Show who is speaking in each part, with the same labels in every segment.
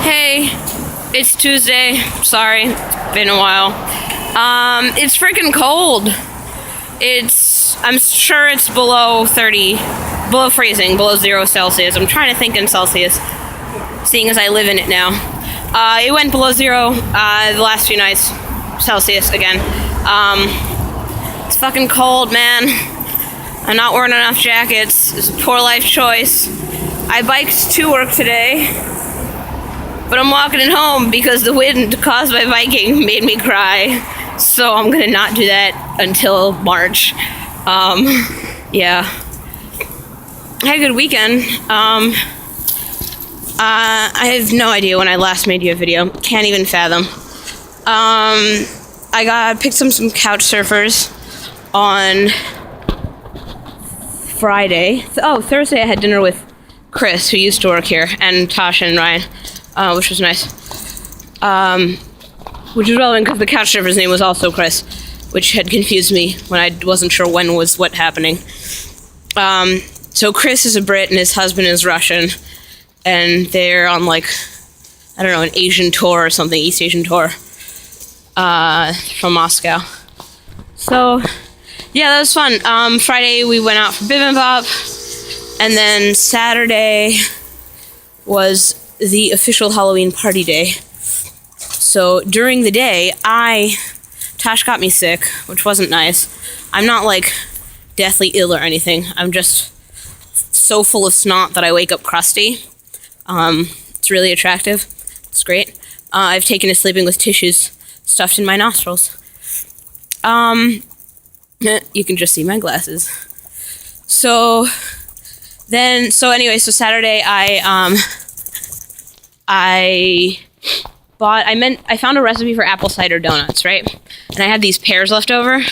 Speaker 1: Hey, it's Tuesday. Sorry, been a while. It's freaking cold. I'm sure it's below 30, below freezing, below 0 Celsius. I'm trying to think in Celsius, seeing as I live in it now. It went below 0 the last few nights, Celsius again. It's fucking cold, man. I'm not wearing enough jackets. It's a poor life choice. I biked to work today, but I'm walking it home because the wind caused by biking made me cry. So I'm gonna not do that until March. Yeah. I had a good weekend. I have no idea when I last made you a video. Can't even fathom. I picked some couch surfers on Friday. Thursday I had dinner with Chris, who used to work here, and Tasha and Ryan, which was nice. Which is relevant because the couch surfer's name was also Chris, which had confused me when I wasn't sure when was what happening. So Chris is a Brit and his husband is Russian, and they're on an Asian tour or something, East Asian tour, from Moscow. So, yeah, that was fun. Friday we went out for bibimbap. And then Saturday was the official Halloween party day. So during the day, Tosh got me sick, which wasn't nice. I'm not deathly ill or anything. I'm just so full of snot that I wake up crusty. It's really attractive. It's great. I've taken to sleeping with tissues stuffed in my nostrils. You can just see my glasses. So Saturday I found a recipe for apple cider donuts, right? And I had these pears left over.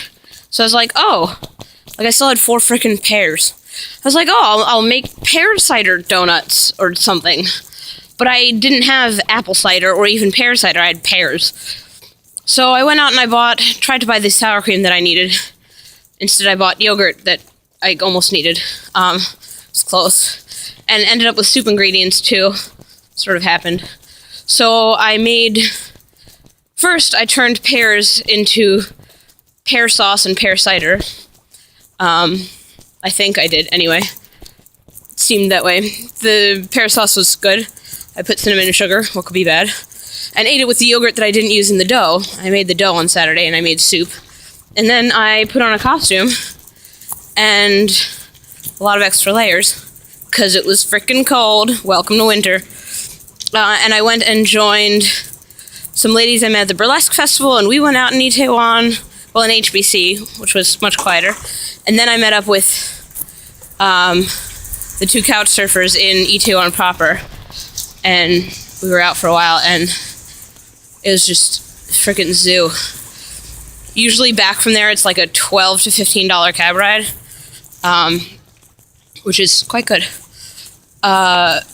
Speaker 1: So I was like, I still had 4 frickin' pears. I was like, I'll make pear cider donuts or something. But I didn't have apple cider or even pear cider, I had pears. So I went out and tried to buy the sour cream that I needed. Instead I bought yogurt that I almost needed. It's close. And ended up with soup ingredients too. Sort of happened. So I turned pears into pear sauce and pear cider. I think I did anyway. It seemed that way. The pear sauce was good. I put cinnamon and sugar, what could be bad, and ate it with the yogurt that I didn't use in the dough. I made the dough on Saturday and I made soup. And then I put on a costume and a lot of extra layers because it was frickin' cold. Welcome to winter. And I went and joined some ladies I met at the burlesque festival, and we went out in Itaewon, in HBC, which was much quieter. And then I met up with the 2 couch surfers in Itaewon proper, and we were out for a while, and it was just frickin' zoo. Usually back from there, it's like a $12 to $15 cab ride, which is quite good. But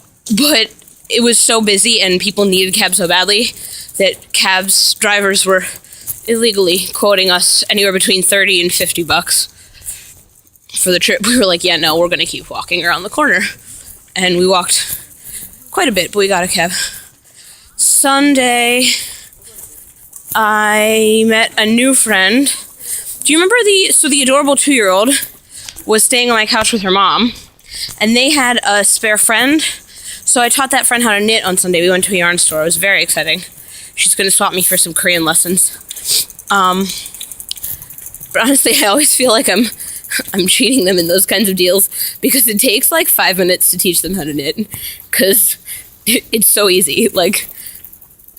Speaker 1: it was so busy and people needed cabs so badly that cabs drivers were illegally quoting us anywhere between $30 and $50 for the trip. We were like, yeah, no, we're going to keep walking around the corner. And we walked quite a bit, but we got a cab. Sunday, I met a new friend. Do you remember the adorable 2-year-old was staying on my couch with her mom, and they had a spare friend. So I taught that friend how to knit on Sunday. We went to a yarn store. It was very exciting. She's going to swap me for some Korean lessons. But honestly, I always feel like I'm cheating them in those kinds of deals because it takes 5 minutes to teach them how to knit because it's so easy.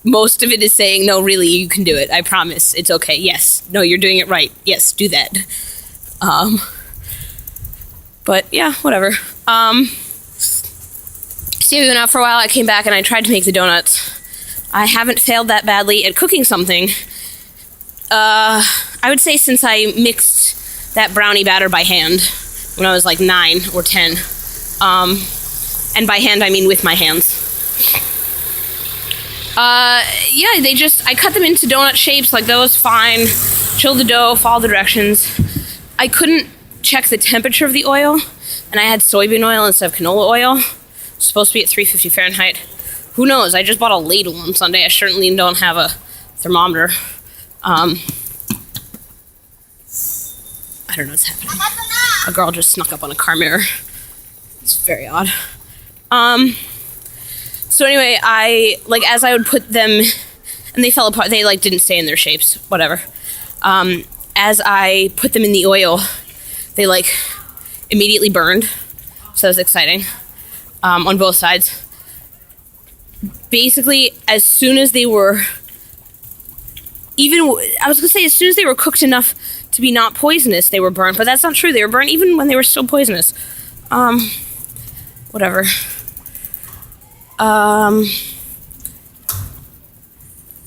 Speaker 1: Most of it is saying, no, really, you can do it. I promise. It's okay. Yes. No, you're doing it right. Yes, do that. But yeah, whatever. So we went out for a while. I came back and I tried to make the donuts. I haven't failed that badly at cooking something. I would say since I mixed that brownie batter by hand when I was 9 or 10. And by hand, I mean with my hands. I cut them into donut shapes, those, fine. Chill the dough, follow the directions. I couldn't check the temperature of the oil, and I had soybean oil instead of canola oil. It's supposed to be at 350 Fahrenheit. Who knows? I just bought a ladle on Sunday. I certainly don't have a thermometer. I don't know what's happening. A girl just snuck up on a car mirror. It's very odd. So anyway, as I would put them, and they fell apart. They, didn't stay in their shapes. Whatever. As I put them in the oil, they, immediately burned. So that was exciting. On both sides. Basically, as soon as they were... as soon as they were cooked enough to be not poisonous, they were burnt. But that's not true. They were burnt even when they were still poisonous. Whatever.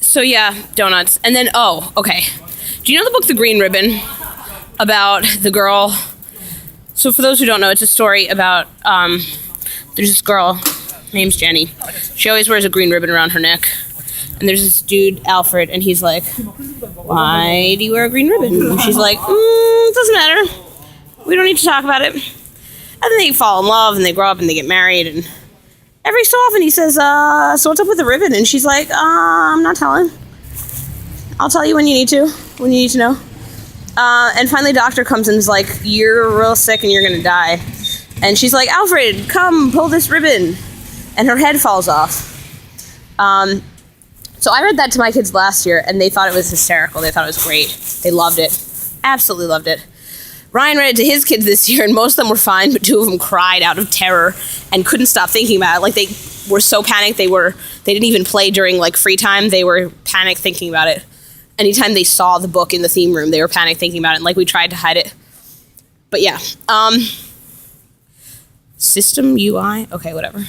Speaker 1: So yeah, donuts. And then, okay. Do you know the book The Green Ribbon? About the girl... So for those who don't know, it's a story about, there's this girl, her name's Jenny. She always wears a green ribbon around her neck. And there's this dude, Alfred, and he's like, why do you wear a green ribbon? And she's like, it doesn't matter. We don't need to talk about it. And then they fall in love, and they grow up, and they get married, and every so often he says, so what's up with the ribbon? And she's like, I'm not telling. I'll tell you when you need to know. And finally the doctor comes and is like, you're real sick and you're gonna die. And she's like, Alfred, come, pull this ribbon. And her head falls off. So I read that to my kids last year, and they thought it was hysterical. They thought it was great. They loved it. Absolutely loved it. Ryan read it to his kids this year, and most of them were fine, but 2 of them cried out of terror and couldn't stop thinking about it. They were so panicked, they didn't even play during, free time. They were panicked thinking about it. Anytime they saw the book in the theme room, they were panicked thinking about it, and we tried to hide it. But yeah. System UI? Okay, whatever.